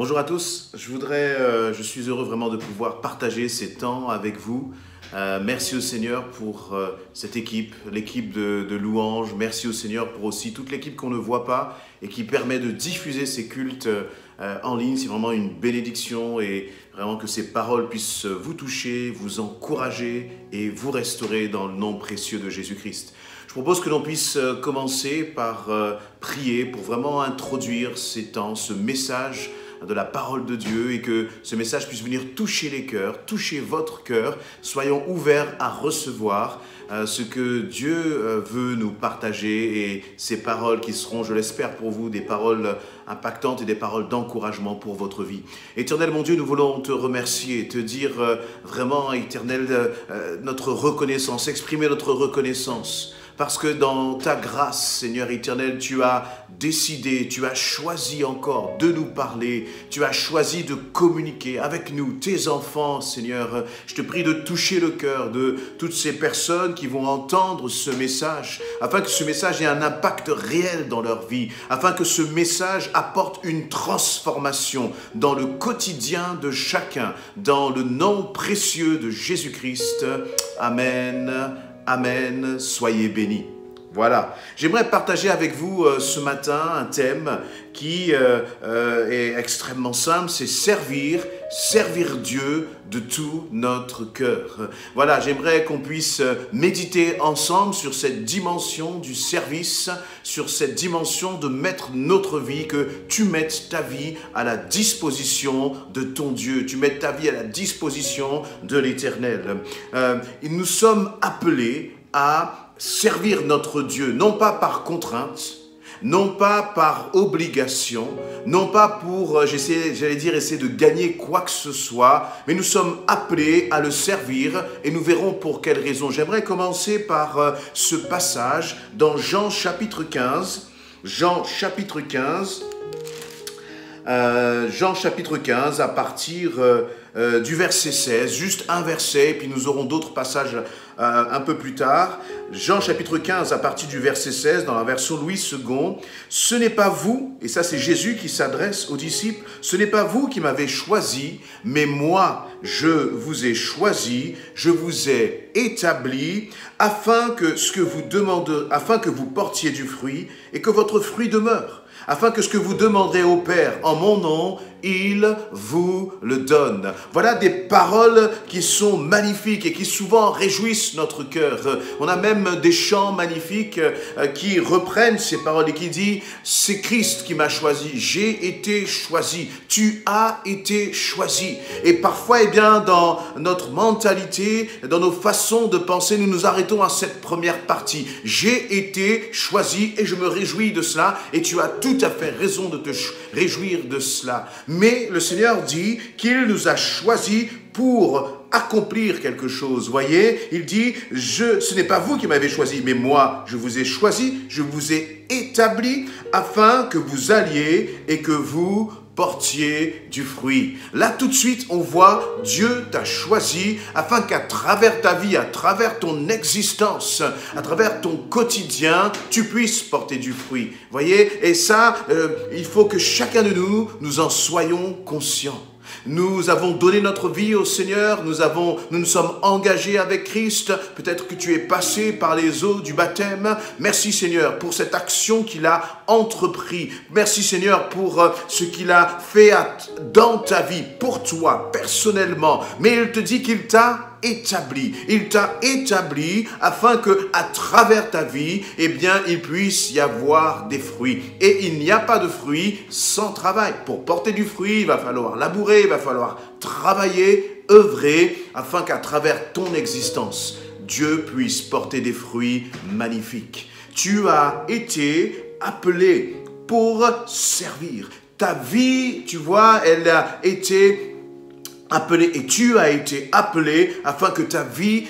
Bonjour à tous, je suis heureux vraiment de pouvoir partager ces temps avec vous. Merci au Seigneur pour cette équipe, l'équipe de louanges. Merci au Seigneur pour aussi toute l'équipe qu'on ne voit pas et qui permet de diffuser ces cultes en ligne. C'est vraiment une bénédiction et vraiment que ces paroles puissent vous toucher, vous encourager et vous restaurer dans le nom précieux de Jésus-Christ. Je propose que l'on puisse commencer par prier pour vraiment introduire ces temps, ce message de la parole de Dieu et que ce message puisse venir toucher les cœurs, toucher votre cœur. Soyons ouverts à recevoir ce que Dieu veut nous partager et ces paroles qui seront, je l'espère pour vous, des paroles impactantes et des paroles d'encouragement pour votre vie. Éternel mon Dieu, nous voulons te remercier et te dire vraiment, Éternel, notre reconnaissance, exprimer notre reconnaissance. Parce que dans ta grâce, Seigneur éternel, tu as décidé, tu as choisi encore de nous parler, tu as choisi de communiquer avec nous, tes enfants, Seigneur. Je te prie de toucher le cœur de toutes ces personnes qui vont entendre ce message, afin que ce message ait un impact réel dans leur vie, afin que ce message apporte une transformation dans le quotidien de chacun, dans le nom précieux de Jésus-Christ. Amen. Amen, soyez bénis. Voilà, j'aimerais partager avec vous ce matin un thème qui est extrêmement simple, c'est servir Dieu de tout notre cœur. Voilà, j'aimerais qu'on puisse méditer ensemble sur cette dimension du service, sur cette dimension de mettre notre vie, que tu mettes ta vie à la disposition de ton Dieu, tu mettes ta vie à la disposition de l'Éternel. Nous sommes appelés à servir notre Dieu, non pas par contrainte, non pas par obligation, non pas pour, j'allais dire, essayer de gagner quoi que ce soit, mais nous sommes appelés à le servir et nous verrons pour quelle raison. J'aimerais commencer par ce passage dans Jean chapitre 15. Jean chapitre 15 à partir du verset 16, juste un verset, et puis nous aurons d'autres passages un peu plus tard. Jean chapitre 15 à partir du verset 16 dans la version Louis II. Ce n'est pas vous, et ça c'est Jésus qui s'adresse aux disciples, ce n'est pas vous qui m'avez choisi, mais moi je vous ai choisi, je vous ai établi, afin que vous portiez du fruit et que votre fruit demeure. Afin que ce que vous demanderez au Père en mon nom, il vous le donne. Voilà des paroles qui sont magnifiques et qui souvent réjouissent notre cœur. On a même des chants magnifiques qui reprennent ces paroles et qui disent « C'est Christ qui m'a choisi, j'ai été choisi, tu as été choisi ». Et parfois, eh bien, dans notre mentalité, dans nos façons de penser, nous nous arrêtons à cette première partie. J'ai été choisi et je me réjouis de cela et tu as tout à fait raison de te réjouir de cela. Mais le Seigneur dit qu'il nous a choisis pour accomplir quelque chose. Voyez, il dit, ce n'est pas vous qui m'avez choisi, mais moi, je vous ai choisi, je vous ai établi afin que vous alliez et que vous portiez du fruit. Là, tout de suite, on voit Dieu t'a choisi afin qu'à travers ta vie, à travers ton existence, à travers ton quotidien, tu puisses porter du fruit. Voyez, et ça, il faut que chacun de nous en soyons conscients. Nous avons donné notre vie au Seigneur, nous nous sommes engagés avec Christ. Peut-être que tu es passé par les eaux du baptême. Merci Seigneur pour cette action qu'il a entrepris. Merci Seigneur pour ce qu'il a fait dans ta vie, pour toi, personnellement. Mais il te dit qu'il t'a établi. Il t'a établi afin que, à travers ta vie, eh bien, il puisse y avoir des fruits. Et il n'y a pas de fruits sans travail. Pour porter du fruit, il va falloir labourer, il va falloir travailler, œuvrer, afin qu'à travers ton existence, Dieu puisse porter des fruits magnifiques. Tu as été appelé pour servir. Ta vie, tu vois, elle a été appelé et tu as été appelé afin que ta vie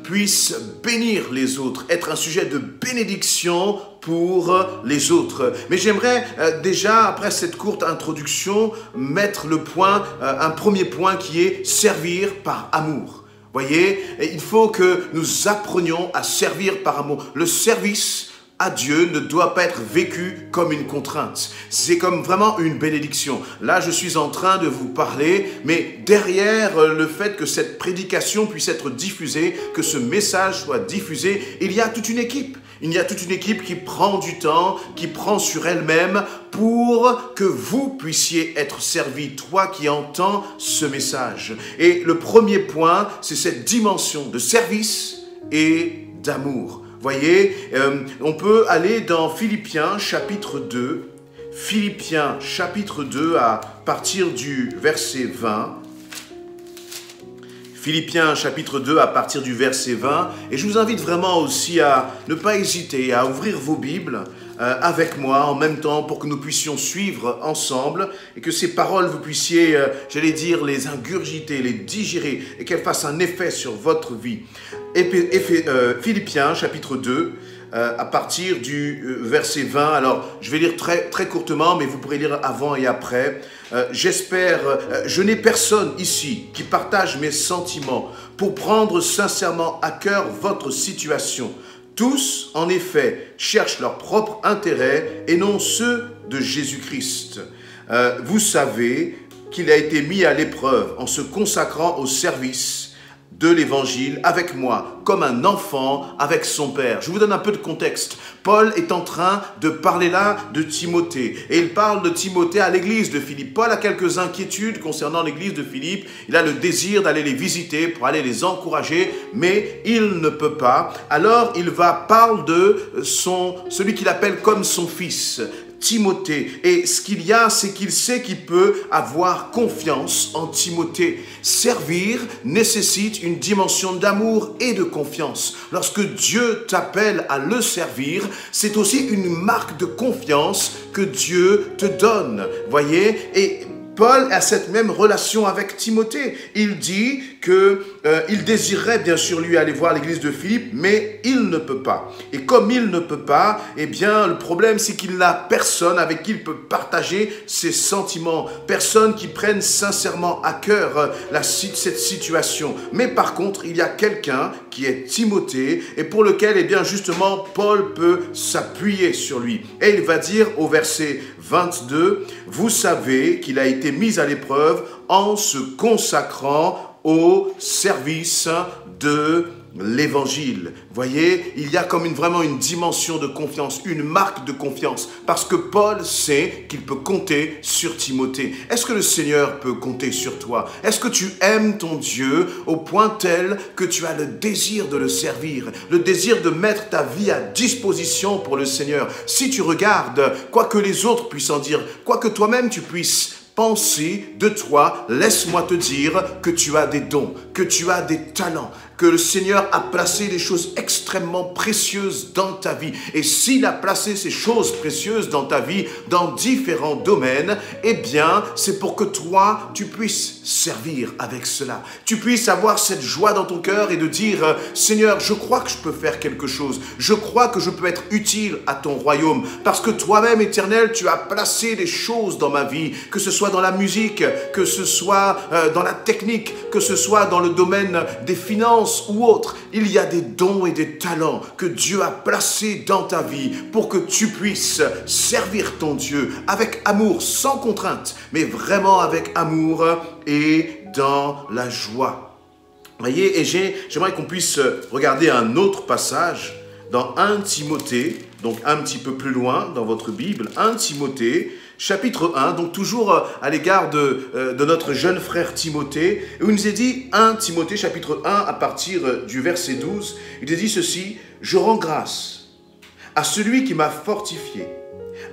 puisse bénir les autres, être un sujet de bénédiction pour les autres. Mais j'aimerais déjà, après cette courte introduction, mettre le point, un premier point qui est servir par amour. Voyez, il faut que nous apprenions à servir par amour. Le service à Dieu ne doit pas être vécu comme une contrainte. C'est comme vraiment une bénédiction. Là, je suis en train de vous parler, mais derrière le fait que cette prédication puisse être diffusée, que ce message soit diffusé, il y a toute une équipe. Il y a toute une équipe qui prend du temps, qui prend sur elle-même pour que vous puissiez être servis, toi qui entends ce message. Et le premier point, c'est cette dimension de service et d'amour. Voyez, on peut aller dans Philippiens chapitre 2, Philippiens chapitre 2 à partir du verset 20. Philippiens chapitre 2 à partir du verset 20. Et je vous invite vraiment aussi à ne pas hésiter à ouvrir vos Bibles avec moi en même temps pour que nous puissions suivre ensemble et que ces paroles, vous puissiez, j'allais dire, les ingurgiter, les digérer et qu'elles fassent un effet sur votre vie. Philippiens chapitre 2 à partir du verset 20. Alors, je vais lire très courtement, mais vous pourrez lire avant et après. Je n'ai personne ici qui partage mes sentiments pour prendre sincèrement à cœur votre situation. Tous, en effet, cherchent leur propre intérêt et non ceux de Jésus-Christ. Vous savez qu'il a été mis à l'épreuve en se consacrant au service de l'évangile avec moi, comme un enfant avec son père. Je vous donne un peu de contexte. Paul est en train de parler là de Timothée. Et il parle de Timothée à l'église de Philippe. Paul a quelques inquiétudes concernant l'église de Philippe. Il a le désir d'aller les visiter pour aller les encourager, mais il ne peut pas. Alors il parle de celui qu'il appelle comme son fils, Timothée. Et ce qu'il y a, c'est qu'il sait qu'il peut avoir confiance en Timothée. Servir nécessite une dimension d'amour et de confiance. Lorsque Dieu t'appelle à le servir, c'est aussi une marque de confiance que Dieu te donne. Voyez? Et Paul a cette même relation avec Timothée. Il dit qu'il désirerait bien sûr lui aller voir l'église de Philippe, mais il ne peut pas. Et comme il ne peut pas, eh bien le problème c'est qu'il n'a personne avec qui il peut partager ses sentiments, personne qui prenne sincèrement à cœur cette situation. Mais par contre, il y a quelqu'un qui est Timothée et pour lequel, eh bien justement, Paul peut s'appuyer sur lui. Et il va dire au verset 22, « Vous savez qu'il a été mis à l'épreuve en se consacrant au service de l'évangile. » Voyez, il y a comme vraiment une dimension de confiance, une marque de confiance, parce que Paul sait qu'il peut compter sur Timothée. Est-ce que le Seigneur peut compter sur toi? Est-ce que tu aimes ton Dieu au point tel que tu as le désir de le servir, le désir de mettre ta vie à disposition pour le Seigneur? Si tu regardes, quoi que les autres puissent en dire, quoi que toi-même tu puisses penser de toi, laisse-moi te dire que tu as des dons, que tu as des talents, que le Seigneur a placé des choses extrêmement précieuses dans ta vie. Et s'il a placé ces choses précieuses dans ta vie, dans différents domaines, eh bien, c'est pour que toi, tu puisses servir avec cela. Tu puisses avoir cette joie dans ton cœur et de dire, Seigneur, je crois que je peux faire quelque chose. Je crois que je peux être utile à ton royaume. Parce que toi-même, Éternel, tu as placé des choses dans ma vie, que ce soit dans la musique, que ce soit dans la technique, que ce soit dans le domaine des finances, ou autre. Il y a des dons et des talents que Dieu a placés dans ta vie pour que tu puisses servir ton Dieu avec amour, sans contrainte, mais vraiment avec amour et dans la joie. Voyez, et j'aimerais qu'on puisse regarder un autre passage dans 1 Timothée, donc un petit peu plus loin dans votre Bible, 1 Timothée, chapitre 1, donc toujours à l'égard de notre jeune frère Timothée, où il nous est dit, 1 Timothée chapitre 1, à partir du verset 12, il est dit ceci, « Je rends grâce à celui qui m'a fortifié,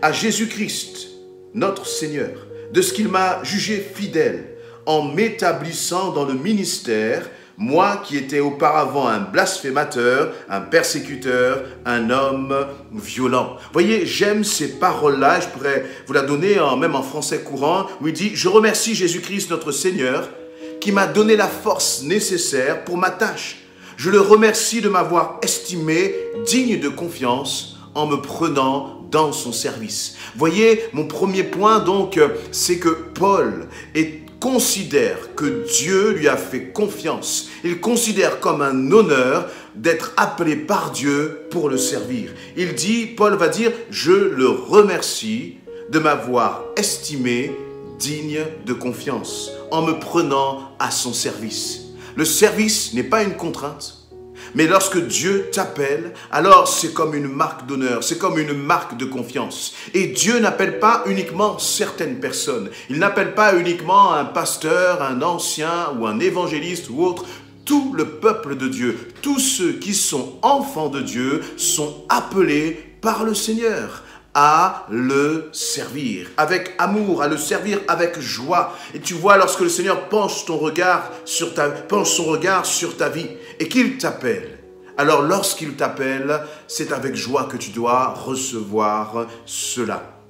à Jésus-Christ, notre Seigneur, de ce qu'il m'a jugé fidèle, en m'établissant dans le ministère, moi qui étais auparavant un blasphémateur, un persécuteur, un homme violent. » Voyez, j'aime ces paroles-là, je pourrais vous la donner même en français courant, où il dit « Je remercie Jésus-Christ notre Seigneur qui m'a donné la force nécessaire pour ma tâche. Je le remercie de m'avoir estimé digne de confiance en me prenant dans son service. » Voyez, mon premier point donc, c'est que Paul est considère que Dieu lui a fait confiance. Il considère comme un honneur d'être appelé par Dieu pour le servir. Paul va dire, je le remercie de m'avoir estimé digne de confiance en me prenant à son service. Le service n'est pas une contrainte. Mais lorsque Dieu t'appelle, alors c'est comme une marque d'honneur, c'est comme une marque de confiance. Et Dieu n'appelle pas uniquement certaines personnes. Il n'appelle pas uniquement un pasteur, un ancien ou un évangéliste ou autre. Tout le peuple de Dieu, tous ceux qui sont enfants de Dieu sont appelés par le Seigneur à le servir avec amour, à le servir avec joie. Et tu vois, lorsque le Seigneur penche son regard sur ta vie et qu'il t'appelle, alors lorsqu'il t'appelle, c'est avec joie que tu dois recevoir cela.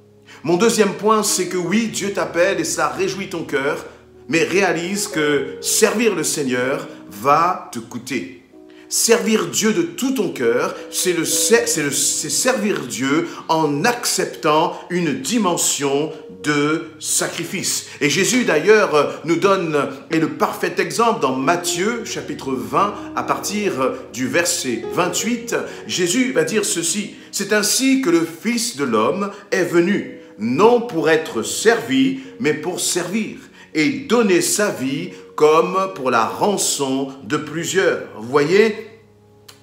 Mon deuxième point, c'est que oui, Dieu t'appelle et ça réjouit ton cœur, mais réalise que servir le Seigneur va te coûter. Servir Dieu de tout ton cœur, c'est servir Dieu en acceptant une dimension de sacrifice. Et Jésus d'ailleurs nous donne le parfait exemple dans Matthieu chapitre 20 à partir du verset 28. Jésus va dire ceci, « C'est ainsi que le Fils de l'homme est venu, non pour être servi, mais pour servir, et donner sa vie comme pour la rançon de plusieurs. » Vous voyez,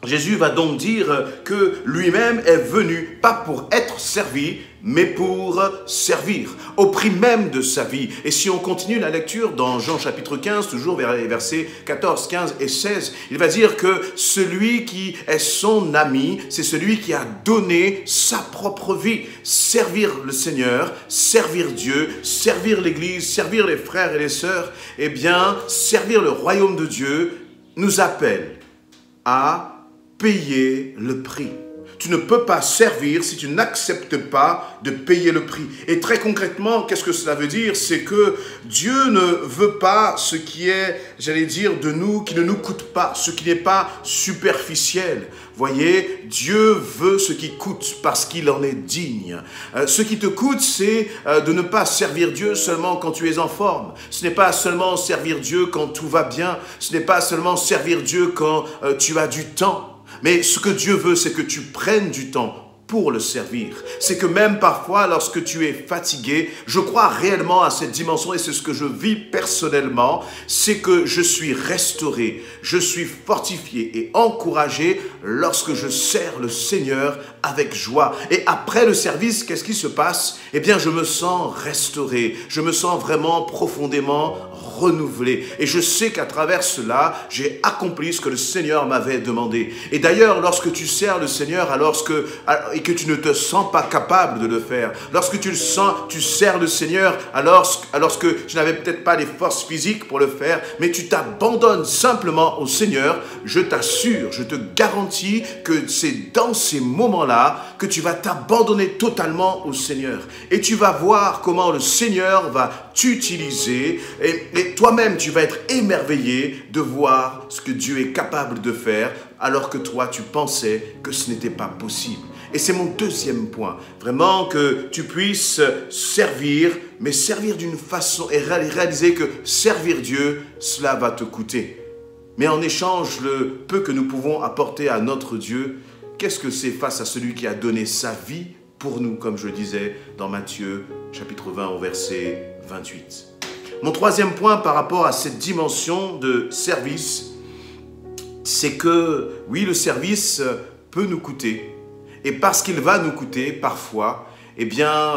Jésus va donc dire que lui-même est venu, pas pour être servi, mais pour servir, au prix même de sa vie. Et si on continue la lecture dans Jean chapitre 15, toujours vers les versets 14, 15 et 16, il va dire que celui qui est son ami, c'est celui qui a donné sa propre vie. Servir le Seigneur, servir Dieu, servir l'Église, servir les frères et les sœurs, eh bien, servir le royaume de Dieu nous appelle à payer le prix. Tu ne peux pas servir si tu n'acceptes pas de payer le prix. Et très concrètement, qu'est-ce que cela veut dire? C'est que Dieu ne veut pas ce qui est, j'allais dire, de nous, qui ne nous coûte pas, ce qui n'est pas superficiel. Voyez, Dieu veut ce qui coûte parce qu'il en est digne. Ce qui te coûte, c'est de ne pas servir Dieu seulement quand tu es en forme. Ce n'est pas seulement servir Dieu quand tout va bien. Ce n'est pas seulement servir Dieu quand tu as du temps. Mais ce que Dieu veut, c'est que tu prennes du temps pour le servir. C'est que même parfois, lorsque tu es fatigué, je crois réellement à cette dimension et c'est ce que je vis personnellement, c'est que je suis restauré, je suis fortifié et encouragé lorsque je sers le Seigneur avec joie. Et après le service, qu'est-ce qui se passe? Eh bien, je me sens restauré, je me sens vraiment profondément renouvelé. Et je sais qu'à travers cela, j'ai accompli ce que le Seigneur m'avait demandé. Et d'ailleurs, lorsque tu sers le Seigneur et que tu ne te sens pas capable de le faire, lorsque tu sers le Seigneur alors que tu n'avais peut-être pas les forces physiques pour le faire, mais tu t'abandonnes simplement au Seigneur, je t'assure, je te garantis que c'est dans ces moments-là que tu vas t'abandonner totalement au Seigneur. Et tu vas voir comment le Seigneur va t'utiliser et toi-même tu vas être émerveillé de voir ce que Dieu est capable de faire alors que toi tu pensais que ce n'était pas possible. Et c'est mon deuxième point, vraiment que tu puisses servir, mais servir d'une façon et réaliser que servir Dieu, cela va te coûter. Mais en échange, le peu que nous pouvons apporter à notre Dieu, qu'est-ce que c'est face à celui qui a donné sa vie pour nous, comme je disais dans Matthieu chapitre 20 au verset 28. Mon troisième point par rapport à cette dimension de service, c'est que oui, le service peut nous coûter. Et parce qu'il va nous coûter parfois, eh bien,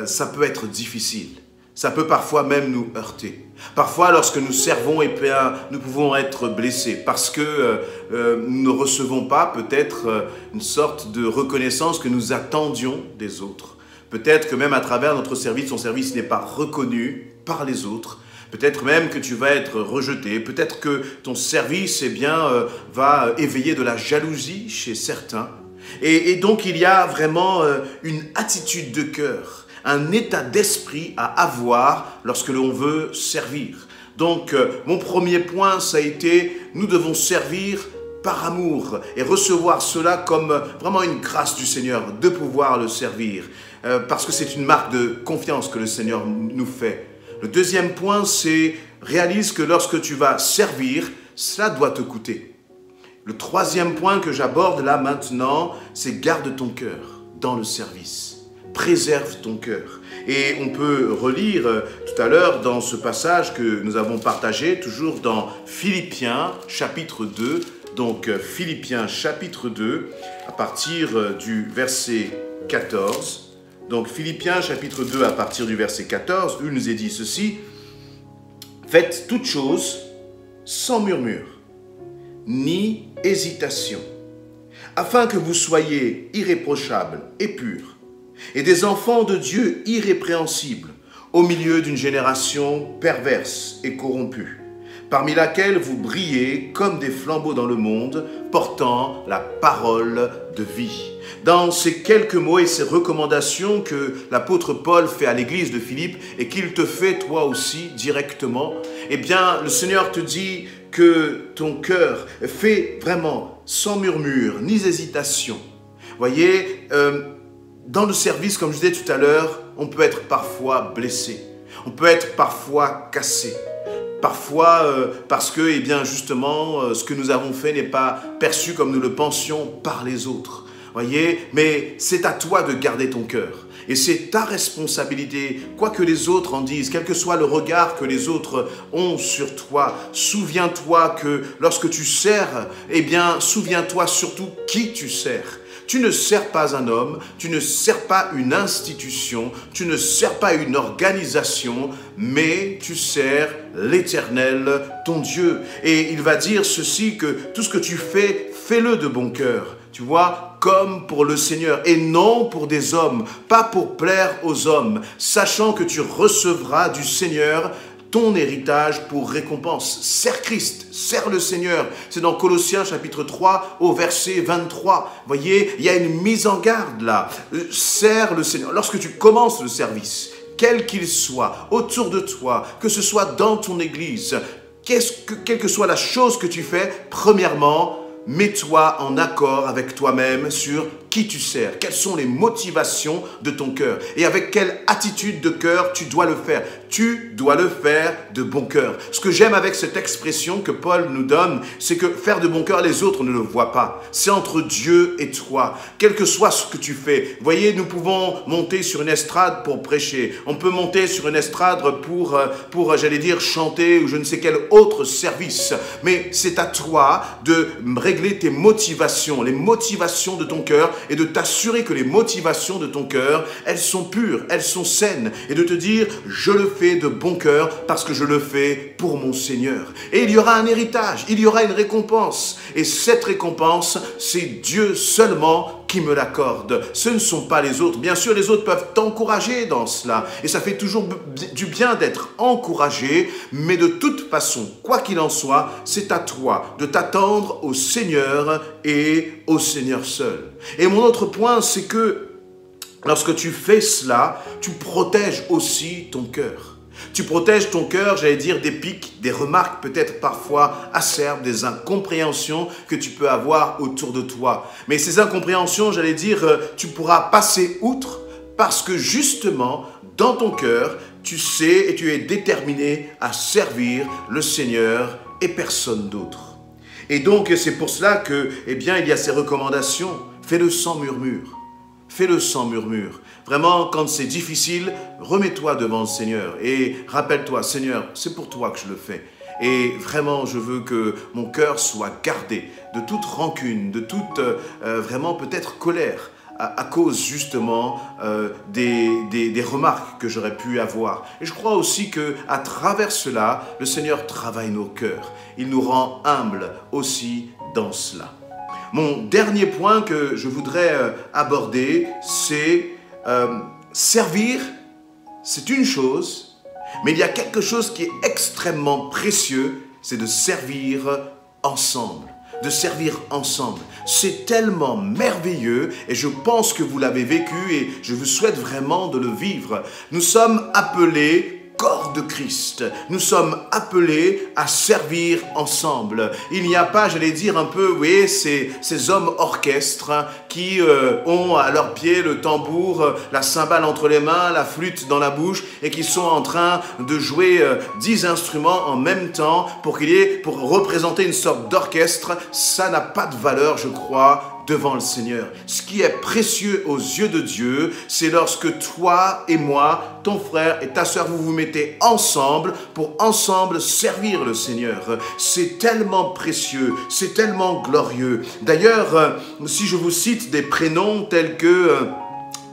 ça peut être difficile. Ça peut parfois même nous heurter. Parfois, lorsque nous servons, eh bien, nous pouvons être blessés parce que nous ne recevons pas peut-être une sorte de reconnaissance que nous attendions des autres. Peut-être que même à travers notre service, ton service n'est pas reconnu par les autres. Peut-être même que tu vas être rejeté. Peut-être que ton service, eh bien, va éveiller de la jalousie chez certains. Et donc, il y a vraiment une attitude de cœur, un état d'esprit à avoir lorsque l'on veut servir. Donc, mon premier point, ça a été, nous devons servir par amour et recevoir cela comme vraiment une grâce du Seigneur de pouvoir le servir. Parce que c'est une marque de confiance que le Seigneur nous fait. Le deuxième point, c'est réalise que lorsque tu vas servir, cela doit te coûter. Le troisième point que j'aborde là maintenant, c'est garde ton cœur dans le service. Préserve ton cœur. Et on peut relire tout à l'heure dans ce passage que nous avons partagé, toujours dans Philippiens chapitre 2. Donc Philippiens chapitre 2, à partir du verset 14. Donc Philippiens chapitre 2, à partir du verset 14, où il nous est dit ceci. Faites toutes choses sans murmure, ni hésitation, afin que vous soyez irréprochables et purs, et des enfants de Dieu irrépréhensibles, au milieu d'une génération perverse et corrompue, parmi laquelle vous brillez comme des flambeaux dans le monde, portant la parole de vie. Dans ces quelques mots et ces recommandations que l'apôtre Paul fait à l'église de Philippe et qu'il te fait toi aussi directement, eh bien, le Seigneur te dit que ton cœur fait vraiment sans murmure ni hésitation. Voyez, dans le service, comme je disais tout à l'heure, on peut être parfois blessé, on peut être parfois cassé. Parfois, parce que, eh bien, justement, ce que nous avons fait n'est pas perçu comme nous le pensions par les autres. Voyez, mais c'est à toi de garder ton cœur. Et c'est ta responsabilité, quoi que les autres en disent, quel que soit le regard que les autres ont sur toi. Souviens-toi que lorsque tu sers, eh bien, souviens-toi surtout qui tu sers. Tu ne sers pas un homme, tu ne sers pas une institution, tu ne sers pas une organisation, mais tu sers l'Éternel, ton Dieu. Et il va dire ceci, que tout ce que tu fais, fais-le de bon cœur. Tu vois, comme pour le Seigneur et non pour des hommes, pas pour plaire aux hommes, sachant que tu recevras du Seigneur ton héritage pour récompense. Sers Christ, sers le Seigneur. C'est dans Colossiens chapitre 3 au verset 23. Voyez, il y a une mise en garde là. Sers le Seigneur. Lorsque tu commences le service, quel qu'il soit, autour de toi, que ce soit dans ton église, quelle que soit la chose que tu fais, premièrement, mets-toi en accord avec toi-même sur qui tu sers, quelles sont les motivations de ton cœur et avec quelle attitude de cœur tu dois le faire. Tu dois le faire de bon cœur. Ce que j'aime avec cette expression que Paul nous donne, c'est que faire de bon cœur, les autres ne le voient pas. C'est entre Dieu et toi, quel que soit ce que tu fais. Vous voyez, nous pouvons monter sur une estrade pour prêcher. On peut monter sur une estrade pour j'allais dire, chanter ou je ne sais quel autre service. Mais c'est à toi de régler tes motivations, les motivations de ton cœur et de t'assurer que les motivations de ton cœur, elles sont pures, elles sont saines et de te dire, je le fais de bon cœur parce que je le fais pour mon Seigneur. Et il y aura un héritage, il y aura une récompense. Et cette récompense, c'est Dieu seulement qui me l'accorde. Ce ne sont pas les autres. Bien sûr, les autres peuvent t'encourager dans cela. Et ça fait toujours du bien d'être encouragé. Mais de toute façon, quoi qu'il en soit, c'est à toi de t'attendre au Seigneur et au Seigneur seul. Et mon autre point, c'est que lorsque tu fais cela, tu protèges aussi ton cœur. Tu protèges ton cœur, j'allais dire, des piques, des remarques peut-être parfois acerbes, des incompréhensions que tu peux avoir autour de toi. Mais ces incompréhensions, j'allais dire, tu pourras passer outre parce que justement, dans ton cœur, tu sais et tu es déterminé à servir le Seigneur et personne d'autre. Et donc, c'est pour cela que, eh bien, il y a ces recommandations. Fais-le sans murmure. Fais-le sans murmure. Vraiment, quand c'est difficile, remets-toi devant le Seigneur et rappelle-toi, Seigneur, c'est pour toi que je le fais. Et vraiment, je veux que mon cœur soit gardé de toute rancune, de toute vraiment peut-être colère à cause justement des remarques que j'aurais pu avoir. Et je crois aussi qu'à travers cela, le Seigneur travaille nos cœurs. Il nous rend humbles aussi dans cela. Mon dernier point que je voudrais aborder, c'est servir, c'est une chose, mais il y a quelque chose qui est extrêmement précieux, c'est de servir ensemble. De servir ensemble. C'est tellement merveilleux et je pense que vous l'avez vécu et je vous souhaite vraiment de le vivre. Nous sommes appelés corps de Christ. Nous sommes appelés à servir ensemble. Il n'y a pas, j'allais dire un peu, vous voyez, ces hommes orchestres qui ont à leurs pieds le tambour, la cymbale entre les mains, la flûte dans la bouche et qui sont en train de jouer 10 instruments en même temps pour représenter une sorte d'orchestre. Ça n'a pas de valeur, je crois, devant le Seigneur. Ce qui est précieux aux yeux de Dieu, c'est lorsque toi et moi, ton frère et ta sœur, vous vous mettez ensemble pour ensemble servir le Seigneur. C'est tellement précieux, c'est tellement glorieux. D'ailleurs, si je vous cite des prénoms tels que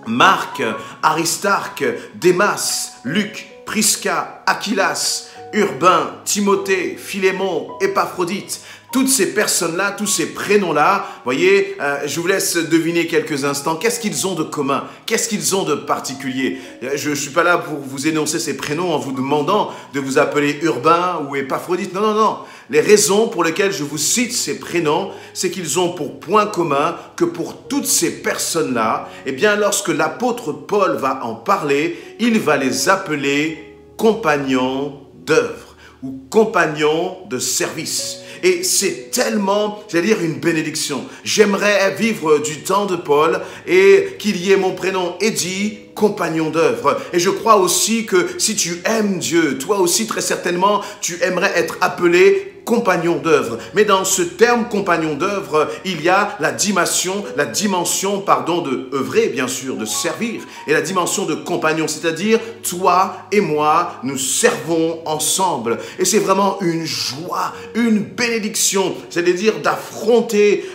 Marc, Aristarque, Démas, Luc, Prisca, Aquilas, Urbain, Timothée, Philémon, Épaphrodite, toutes ces personnes-là, tous ces prénoms-là, voyez, je vous laisse deviner quelques instants. Qu'est-ce qu'ils ont de commun? Qu'est-ce qu'ils ont de particulier? Je ne suis pas là pour vous énoncer ces prénoms en vous demandant de vous appeler Urbain ou Épaphrodite. Non, non, non. Les raisons pour lesquelles je vous cite ces prénoms, c'est qu'ils ont pour point commun que pour toutes ces personnes-là, eh bien, lorsque l'apôtre Paul va en parler, il va les appeler compagnons d'œuvre ou compagnons de service. Et c'est tellement, j'allais dire, une bénédiction. J'aimerais vivre du temps de Paul et qu'il y ait mon prénom Eddy, compagnon d'œuvre. Et je crois aussi que si tu aimes Dieu, toi aussi très certainement, tu aimerais être appelé compagnon d'œuvre. Mais dans ce terme compagnon d'œuvre, il y a la dimension, de œuvrer, bien sûr, de servir, et la dimension de compagnon, c'est-à-dire toi et moi, nous servons ensemble. Et c'est vraiment une joie, une bénédiction, c'est-à-dire d'affronter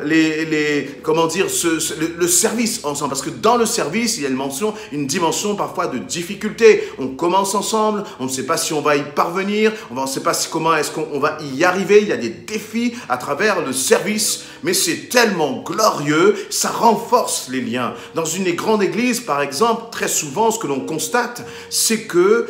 le service ensemble. Parce que dans le service, il y a une dimension parfois de difficulté. On commence ensemble, on ne sait pas si on va y parvenir, on ne sait pas comment est-ce qu'on va y arriver, il y a des défis à travers le service, mais c'est tellement glorieux, ça renforce les liens. Dans une grande église, par exemple, très souvent, ce que l'on constate, c'est que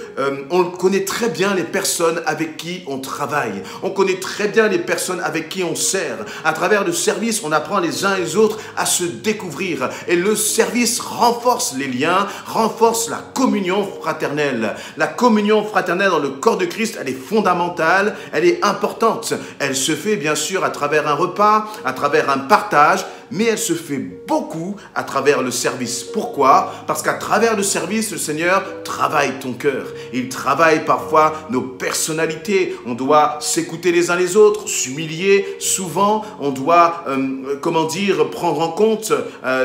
on connaît très bien les personnes avec qui on travaille, on connaît très bien les personnes avec qui on sert. À travers le service, on apprend les uns et les autres à se découvrir, et le service renforce les liens, renforce la communion fraternelle. La communion fraternelle dans le corps de Christ, elle est fondamentale, elle est importante. Elle se fait bien sûr à travers un repas, à travers un partage, mais elle se fait beaucoup à travers le service. Pourquoi? Parce qu'à travers le service, le Seigneur travaille ton cœur. Il travaille parfois nos personnalités. On doit s'écouter les uns les autres, s'humilier. Souvent, on doit, prendre en compte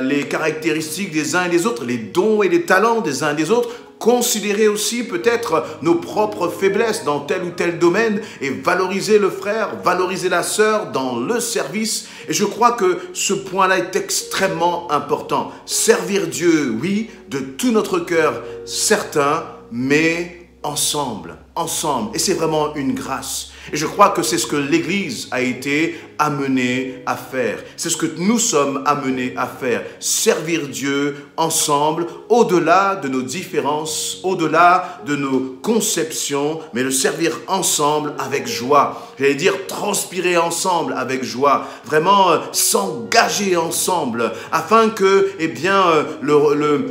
les caractéristiques des uns et des autres, les dons et les talents des uns et des autres. Considérer aussi peut-être nos propres faiblesses dans tel ou tel domaine et valoriser le frère, valoriser la sœur dans le service. Et je crois que ce point-là est extrêmement important. Servir Dieu, oui, de tout notre cœur, certain, mais ensemble. Et c'est vraiment une grâce. Et je crois que c'est ce que l'Église a été amenée à faire. C'est ce que nous sommes amenés à faire. Servir Dieu ensemble, au-delà de nos différences, au-delà de nos conceptions, mais le servir ensemble avec joie. J'allais dire transpirer ensemble avec joie. Vraiment s'engager ensemble afin que,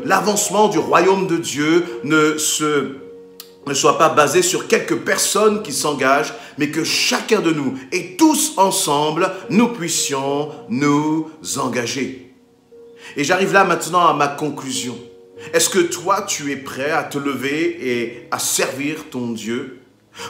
l'avancement du royaume de Dieu ne soit pas basé sur quelques personnes qui s'engagent, mais que chacun de nous et tous ensemble, nous puissions nous engager. Et j'arrive là maintenant à ma conclusion. Est-ce que toi, tu es prêt à te lever et à servir ton Dieu?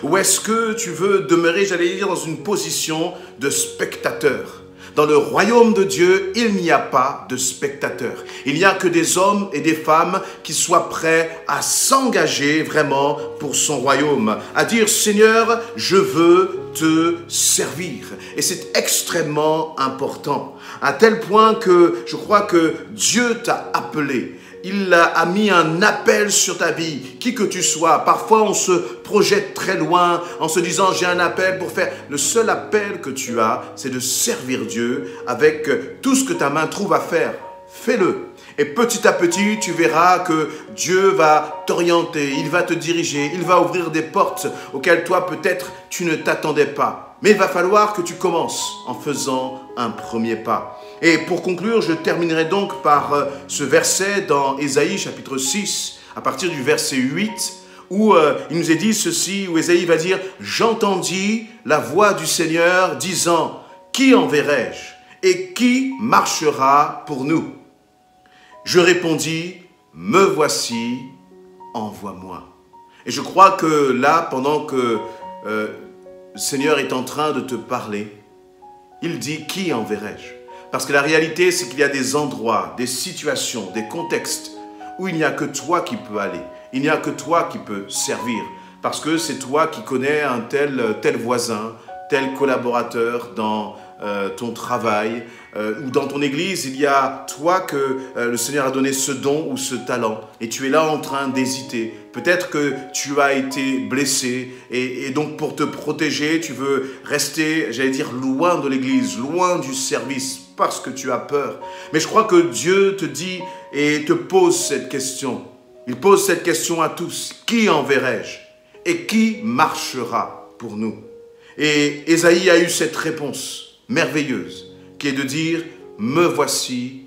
Ou est-ce que tu veux demeurer, j'allais dire, dans une position de spectateur? Dans le royaume de Dieu, il n'y a pas de spectateurs. Il n'y a que des hommes et des femmes qui soient prêts à s'engager vraiment pour son royaume. À dire, Seigneur, je veux te servir. Et c'est extrêmement important. À tel point que je crois que Dieu t'a appelé. Il a mis un appel sur ta vie, qui que tu sois. Parfois, on se projette très loin en se disant, j'ai un appel pour faire. Le seul appel que tu as, c'est de servir Dieu avec tout ce que ta main trouve à faire. Fais-le. Et petit à petit, tu verras que Dieu va t'orienter, il va te diriger, il va ouvrir des portes auxquelles toi, peut-être, tu ne t'attendais pas. Mais il va falloir que tu commences en faisant un premier pas. Et pour conclure, je terminerai donc par ce verset dans Ésaïe chapitre 6, à partir du verset 8, où il nous est dit ceci, où Ésaïe va dire « J'entendis la voix du Seigneur disant, qui enverrai-je et qui marchera pour nous ?» Je répondis, « Me voici, envoie-moi. » Et je crois que là, pendant que le Seigneur est en train de te parler, il dit, qui enverrai-je? Parce que la réalité, c'est qu'il y a des endroits, des situations, des contextes où il n'y a que toi qui peux aller. Il n'y a que toi qui peux servir. Parce que c'est toi qui connais un tel voisin, tel collaborateur dans ton travail ou dans ton église. Il y a toi que le Seigneur a donné ce don ou ce talent. Et tu es là en train d'hésiter. Peut-être que tu as été blessé et donc pour te protéger, tu veux rester, j'allais dire, loin de l'église, loin du service parce que tu as peur. Mais je crois que Dieu te dit et te pose cette question. Il pose cette question à tous. Qui enverrai-je et qui marchera pour nous? Et Ésaïe a eu cette réponse merveilleuse qui est de dire, me voici,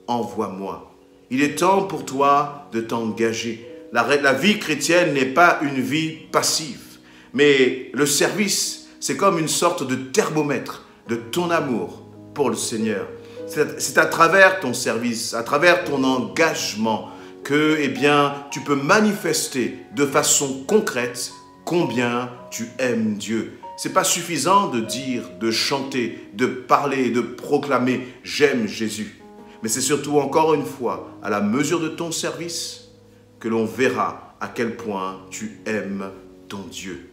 envoie-moi. Il est temps pour toi de t'engager. La vie chrétienne n'est pas une vie passive, mais le service, c'est comme une sorte de thermomètre de ton amour pour le Seigneur. C'est à travers ton service, à travers ton engagement que tu peux manifester de façon concrète combien tu aimes Dieu. Ce n'est pas suffisant de dire, de chanter, de parler, de proclamer « j'aime Jésus ». Mais c'est surtout encore une fois, à la mesure de ton service, que l'on verra à quel point tu aimes ton Dieu.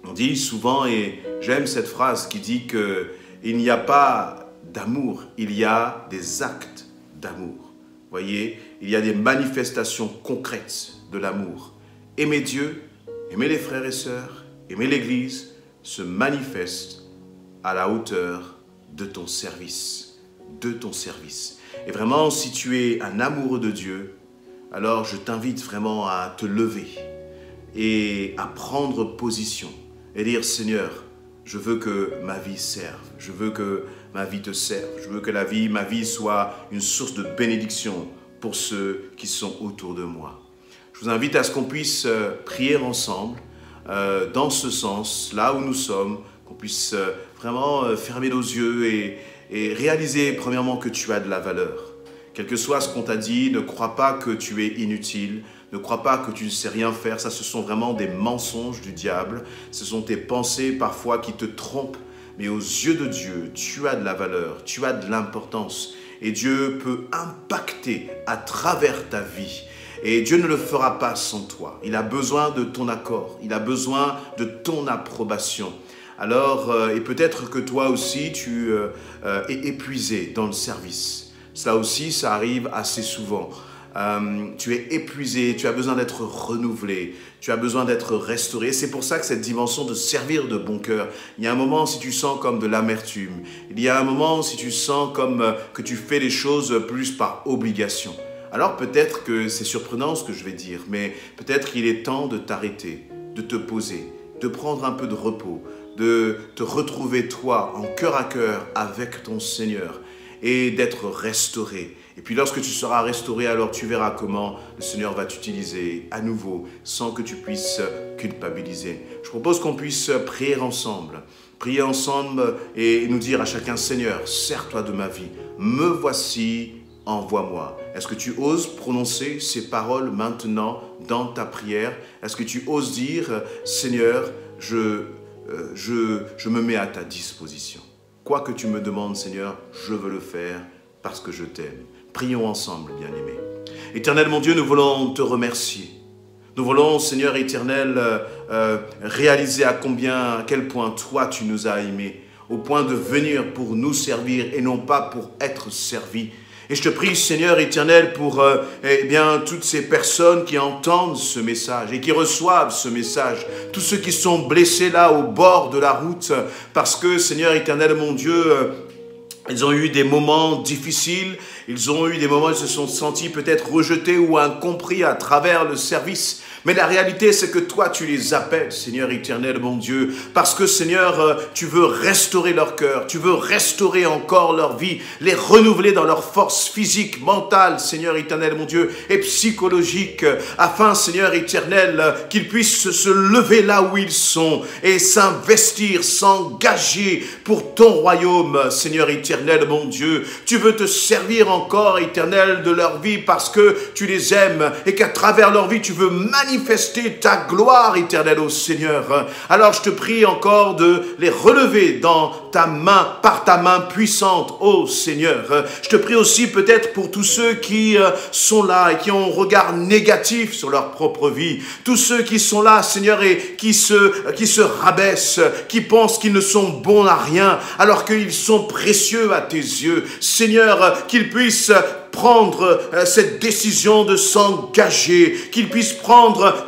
On dit souvent, et j'aime cette phrase qui dit qu'il n'y a pas d'amour, il y a des actes d'amour. Voyez, il y a des manifestations concrètes de l'amour. Aimer Dieu, aimer les frères et sœurs, aimer l'Église, se manifeste à la hauteur de ton service. Et vraiment, si tu es un amoureux de Dieu, alors je t'invite vraiment à te lever et à prendre position et dire, Seigneur, je veux que ma vie serve, je veux que ma vie te serve, je veux que ma vie soit une source de bénédiction pour ceux qui sont autour de moi. Je vous invite à ce qu'on puisse prier ensemble dans ce sens, là où nous sommes, qu'on puisse vraiment fermer nos yeux et réaliser premièrement que tu as de la valeur. Quel que soit ce qu'on t'a dit, ne crois pas que tu es inutile, ne crois pas que tu ne sais rien faire. Ça, ce sont vraiment des mensonges du diable. Ce sont tes pensées parfois qui te trompent. Mais aux yeux de Dieu, tu as de la valeur, tu as de l'importance. Et Dieu peut impacter à travers ta vie. Et Dieu ne le fera pas sans toi. Il a besoin de ton accord, il a besoin de ton approbation. Alors, et peut-être que toi aussi, tu es épuisé dans le service. Cela aussi, ça arrive assez souvent. Tu es épuisé, tu as besoin d'être renouvelé, tu as besoin d'être restauré. C'est pour ça que cette dimension de servir de bon cœur, il y a un moment si tu sens comme de l'amertume, il y a un moment si tu sens comme que tu fais les choses plus par obligation. Alors peut-être que c'est surprenant ce que je vais dire, mais peut-être qu'il est temps de t'arrêter, de te poser, de prendre un peu de repos, de te retrouver toi en cœur à cœur avec ton Seigneur et d'être restauré. Et puis lorsque tu seras restauré, alors tu verras comment le Seigneur va t'utiliser à nouveau sans que tu puisses culpabiliser. Je propose qu'on puisse prier ensemble et nous dire à chacun, Seigneur, sers-toi de ma vie, me voici, envoie-moi. Est-ce que tu oses prononcer ces paroles maintenant dans ta prière? Est-ce que tu oses dire, Seigneur, je me mets à ta disposition. Quoi que tu me demandes, Seigneur, je veux le faire parce que je t'aime. Prions ensemble, bien-aimés. Éternel, mon Dieu, nous voulons te remercier. Nous voulons, Seigneur éternel, réaliser à quel point toi tu nous as aimés, au point de venir pour nous servir et non pas pour être servis. Et je te prie, Seigneur éternel, pour toutes ces personnes qui entendent ce message et qui reçoivent ce message. Tous ceux qui sont blessés là au bord de la route parce que, Seigneur éternel, mon Dieu, ils ont eu des moments difficiles, ils ont eu des moments où ils se sont sentis peut-être rejetés ou incompris à travers le service. Mais la réalité, c'est que toi, tu les appelles, Seigneur éternel, mon Dieu, parce que, Seigneur, tu veux restaurer leur cœur, tu veux restaurer encore leur vie, les renouveler dans leur force physique, mentale, Seigneur éternel, mon Dieu, et psychologique, afin, Seigneur éternel, qu'ils puissent se lever là où ils sont et s'investir, s'engager pour ton royaume, Seigneur éternel, mon Dieu. Tu veux te servir encore, éternel, de leur vie parce que tu les aimes et qu'à travers leur vie, tu veux manifester ta gloire éternelle au Seigneur. Alors je te prie encore de les relever dans ta main, par ta main puissante, ô Seigneur. Je te prie aussi peut-être pour tous ceux qui sont là et qui ont un regard négatif sur leur propre vie. Tous ceux qui sont là, Seigneur, et qui se rabaissent, qui pensent qu'ils ne sont bons à rien, alors qu'ils sont précieux à tes yeux. Seigneur, qu'ils puissent prendre cette décision de s'engager, qu'ils puissent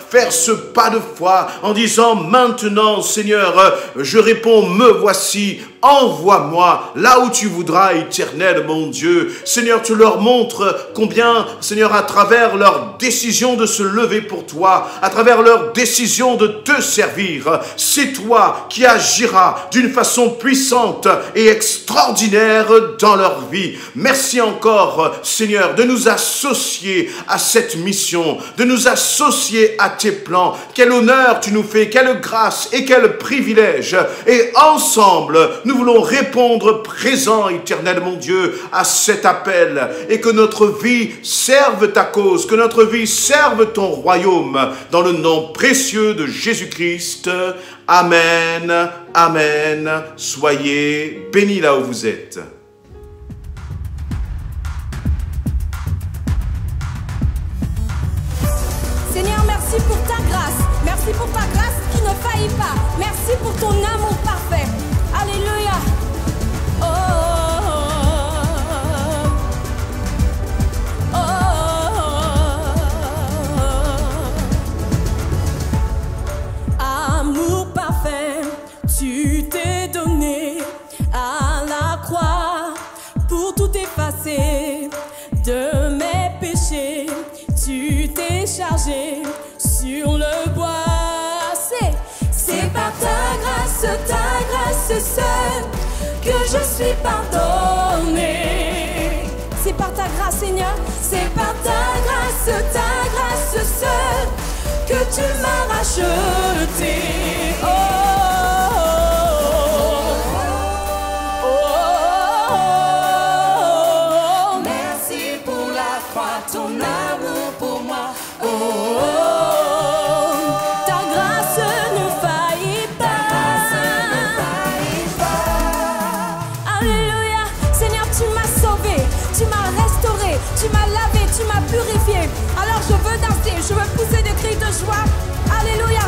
faire ce pas de foi en disant maintenant, Seigneur, je réponds, me voici, envoie-moi là où tu voudras, éternel, mon Dieu. Seigneur, tu leur montres combien, Seigneur, à travers leur décision de se lever pour toi, à travers leur décision de te servir, c'est toi qui agiras d'une façon puissante et extraordinaire dans leur vie. Merci encore, Seigneur, de nous associer à cette mission, de nous associer à tes plans. Quel honneur tu nous fais, quelle grâce et quel privilège. Et ensemble, nous voulons répondre présent, éternel mon Dieu, à cet appel et que notre vie serve ta cause, que notre vie serve ton royaume, dans le nom précieux de Jésus-Christ. Amen, amen. Soyez bénis là où vous êtes. Seigneur, merci pour ta grâce. Merci pour ta grâce qui ne faillit pas. Merci pour ton amour parfait. Alléluia. Oh, oh, oh, oh. Amour parfait, tu t'es donné à la croix pour tout effacer de mes péchés. Tu t'es chargé sur le bois. C'est par ta grâce seule que je suis pardonné. C'est par ta grâce, Seigneur. C'est par ta grâce seule que tu m'as racheté. Oh, oh, oh, oh. Merci pour la croix, ton amour pour moi. Oh, oh, oh. Ta grâce ne faillit pas. Alléluia. Seigneur, tu m'as sauvé, tu m'as restauré, tu m'as lavé, tu m'as purifié. Alors je veux danser, je veux pousser des cris de joie. Alléluia.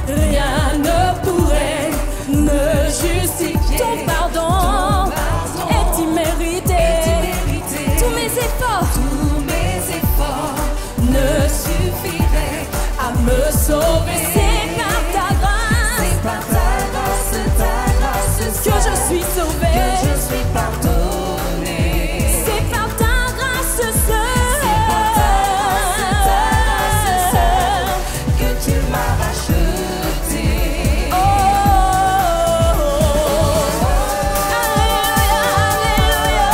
Rien ne pourrait me justifier. Ton pardon est immérité. Tous mes efforts ne suffiraient à me sauver. C'est par ta grâce, que je suis sauvé, que je suis pardonné. C'est par ta grâce seule que tu m'as racheté. Oh, oh, oh. Alléluia, alléluia.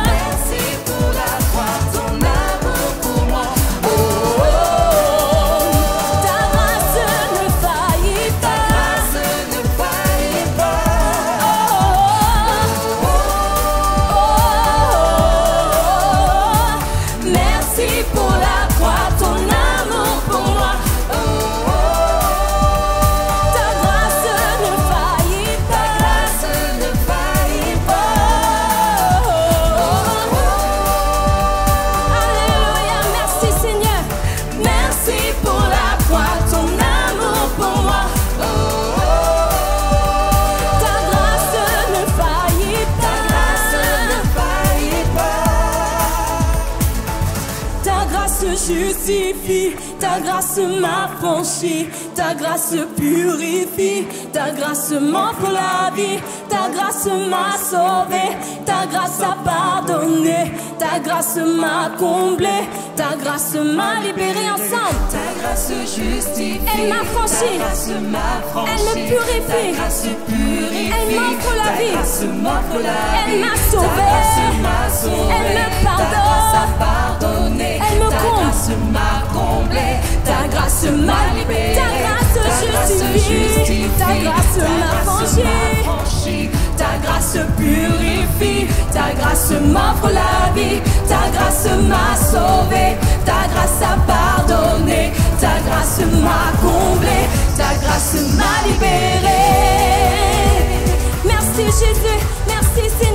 Merci pour la croix, ton amour pour moi. Oh, oh, oh. Ta grâce ne faillit pas. Merci pour la croix, ton amour pour moi. Oh, oh, oh. Ta grâce ne faillit pas. Oh, oh, oh. Alléluia, merci Seigneur. Merci pour la croix, ton amour pour moi. Oh, oh, oh. Ta grâce ne faillit pas. Ta grâce justifie, ta grâce m'affranchit, ta grâce purifie, ta grâce m'offre la vie, ta grâce m'a sauvé, ta grâce a pardonné, ta grâce m'a comblé, Ta grâce m'a libéré ensemble. Ta grâce justifie. Elle m'a franchi. Ta grâce m'a franchi. Elle me purifie. Ta grâce purifie. Elle m'offre la vie. Ta grâce m'offre la vie. Elle m'a sauvé. Ta grâce m'a sauvé. Elle me Ta grâce a pardonne. pardonné. Elle me Ta comble. grâce m'a comblé. Ta grâce m'a libéré. Ta grâce justifie. Ta grâce m'a franchi. Ta grâce purifie. Ta grâce m'offre la vie. Ta grâce m'a sauvé. Ta grâce a pardonné. Ta grâce m'a comblé. Ta grâce m'a libéré. Merci Jésus, merci Seigneur.